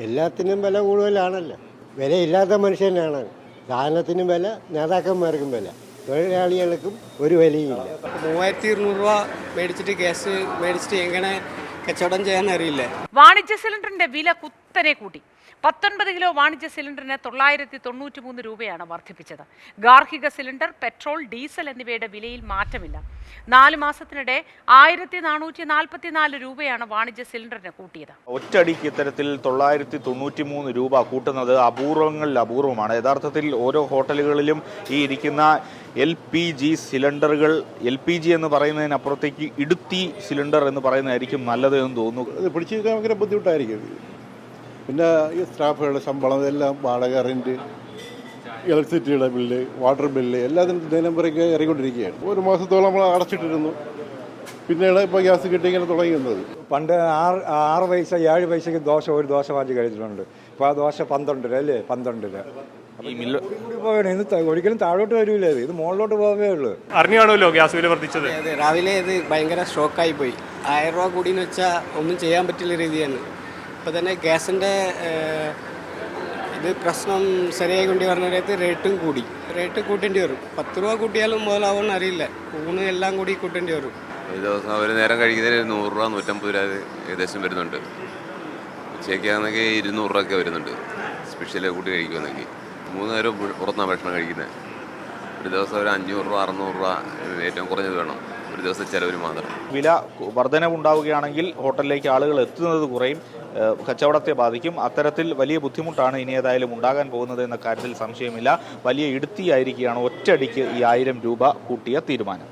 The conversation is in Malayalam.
എല്ലാത്തിനും വില കൂടുതലാണല്ലോ. വിലയില്ലാത്ത മനുഷ്യനാണ്. സാധനത്തിനും വില, നേതാക്കന്മാർക്കും വില, തൊഴിലാളികൾക്കും ഒരു വിലയില്ല. 3200 രൂപ മേടിച്ചിട്ട് ഗ്യാസ് മേടിച്ചിട്ട് എങ്ങനെ കച്ചവടം ചെയ്യാൻ അറിയില്ല. വാണിജ്യ സിലിണ്ടറിന്റെ വില കുത്തനെ കൂട്ടി. 19 കിലോ വാണിജ്യ സിലിണ്ടറിന് 993 രൂപയാണ് വർദ്ധിപ്പിച്ചത്. ഗാർഹിക സിലിണ്ടർ, പെട്രോൾ, ഡീസൽ എന്നിവയുടെ വിലയിൽ മാറ്റമില്ല. 4 മാസത്തിനിടെ 1444 രൂപയാണ് വാണിജ്യ സിലിണ്ടറിന് കൂട്ടിയത്. ഒറ്റയടിക്ക് ഇത്തരത്തിൽ 993 രൂപ കൂട്ടുന്നത് അപൂർവങ്ങളിൽ അപൂർവമാണ്. യഥാർത്ഥത്തിൽ ഓരോ ഹോട്ടലുകളിലും ഈ ഇരിക്കുന്ന LPG സിലിണ്ടറുകൾ, LPG എന്ന് പറയുന്നതിനപ്പുറത്തേക്ക് ഇടുത്തി സിലിണ്ടർ എന്ന് പറയുന്നതായിരിക്കും നല്ലത് എന്ന് തോന്നുന്നു. ഇത് പിടിച്ചെടുക്കാൻ ഭയങ്കര ബുദ്ധിമുട്ടായിരിക്കും. പിന്നെ ഈ സ്റ്റാഫുകളുടെ ശമ്പളം, എല്ലാം വാടക, റെൻറ്റ്, ഇലക്ട്രിസിറ്റിയുടെ ബില്ല്, വാട്ടർ ബില്ല് എല്ലാത്തിനും ദിനം വരെയൊക്കെ ഇറങ്ങിക്കൊണ്ടിരിക്കുകയാണ്. 1 മാസത്തോളം നമ്മൾ അടച്ചിട്ടിരുന്നു. പിന്നെയാണ് ഇപ്പോൾ ഗ്യാസ് കിട്ടി ഇങ്ങനെ തുടങ്ങുന്നത്. പണ്ട് 6 പൈസ 7 പൈസയ്ക്ക് ഒരു ദോശ വാങ്ങി കഴിച്ചിട്ടുണ്ട്. ഇപ്പോൾ ആ ദോശ 12 രൂപ അല്ലേ, 12 രൂപ. പോകണം, ഇത് ഒരിക്കലും താഴോട്ട് വരില്ല, ഇത് മുകളിലോട്ട് പോകേ ഉള്ളൂ. അറിഞ്ഞാണല്ലോ ഗ്യാസ് വില വർദ്ധിച്ചത്. അതെ, രാവിലെ ഇത് ഭയങ്കര ഷോക്കായി പോയി. 1000 രൂപ കൂടിയെന്ന് വെച്ചാൽ ഒന്നും ചെയ്യാൻ പറ്റില്ല രീതിയാണ്. ഇപ്പോൾ തന്നെ ഗ്യാസിൻ്റെ ഇത് പ്രശ്നം ശരിയായി കൊണ്ട് വരുന്ന റേറ്റ് കൂട്ടേണ്ടി വരും. 10 രൂപ കൂട്ടിയാലും മുതലാവുമെന്ന് അറിയില്ല. ഊണ് എല്ലാം കൂടി കൂട്ടേണ്ടി വരും. ഒരു ദിവസം ഒരു നേരം കഴിക്കുന്നതിന് 100 രൂപ 150 രൂപ ഏകദേശം വരുന്നുണ്ട്. ഉച്ചയ്ക്കാണെങ്കിൽ 200 രൂപയൊക്കെ വരുന്നുണ്ട്. സ്പെഷ്യൽ കൂട്ടി കഴിക്കുമെന്നെങ്കിൽ 3 നേരം പുറത്താണ് ഭക്ഷണം കഴിക്കുന്നത്. ഒരു ദിവസം ഒരു 500 രൂപ 600 രൂപ ഏറ്റവും കുറഞ്ഞത് വേണം ഒരു ദിവസം ചിലവിന് മാത്രം. വില വർധനവുണ്ടാവുകയാണെങ്കിൽ ഹോട്ടലിലേക്ക് ആളുകൾ എത്തുന്നത് കുറയും, കച്ചവടത്തെ ബാധിക്കും. അത്തരത്തിൽ വലിയ ബുദ്ധിമുട്ടാണ് ഇനി ഏതായാലും ഉണ്ടാകാൻ പോകുന്നത് എന്ന കാര്യത്തിൽ സംശയമില്ല. വലിയ ഇടുത്തിയായിരിക്കുകയാണ് ഒറ്റയടിക്ക് ഈ 1000 രൂപ കൂട്ടിയ തീരുമാനം.